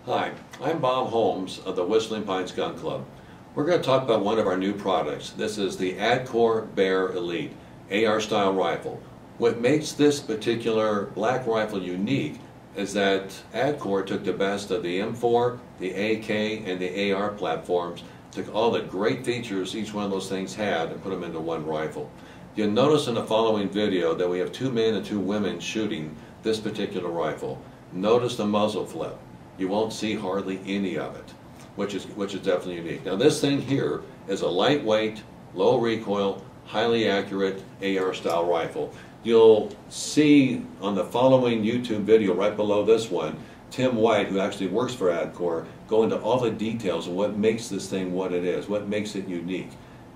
Hi, I'm Bob Holmes of the Whistling Pines Gun Club. We're going to talk about one of our new products. This is the Adcor B.E.A.R Elite AR style rifle. What makes this particular black rifle unique is that Adcor took the best of the M4, the AK, and the AR platforms, took all the great features each one of those things had and put them into one rifle. You'll notice in the following video that we have 2 men and 2 women shooting this particular rifle. Notice the muzzle flip. You won't see hardly any of it, which is definitely unique. Now this thing here is a lightweight, low recoil, highly accurate AR style rifle. You'll see on the following YouTube video right below this one, Tim White, who actually works for Adcor, go into all the details of what makes this thing what it is, what makes it unique.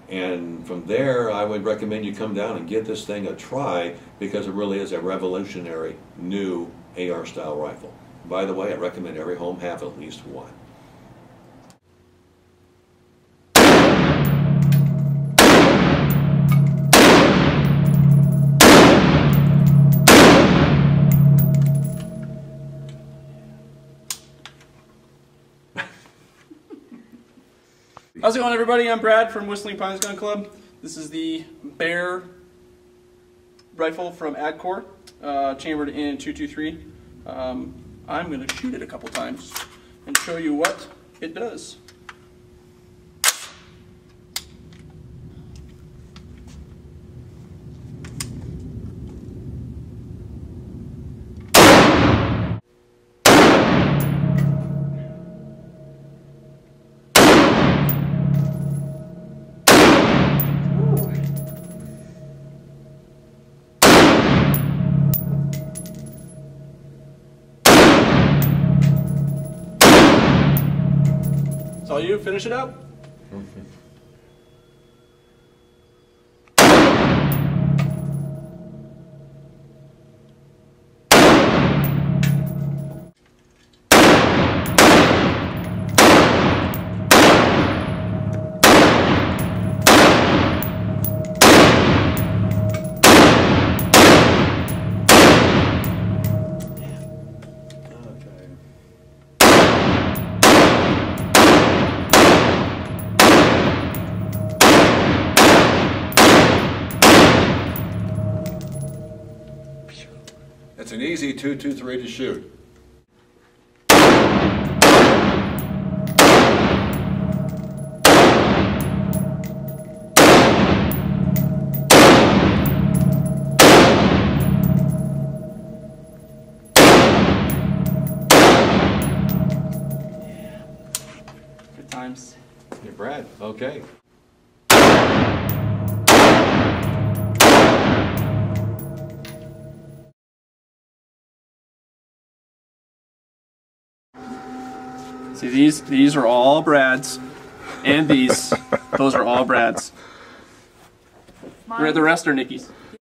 And from there, I would recommend you come down and give this thing a try because it really is a revolutionary new AR style rifle. By the way, I recommend every home have at least one. How's it going, everybody? I'm Brad from Whistling Pines Gun Club. This is the B.E.A.R rifle from Adcor, chambered in .223. I'm going to shoot it a couple times and show you what it does. It's all you. Finish it up. It's an easy 223 to shoot. Good times. Hey, Brad. Okay. See, these are all Brad's, and those are all Brad's. The rest are Nikki's.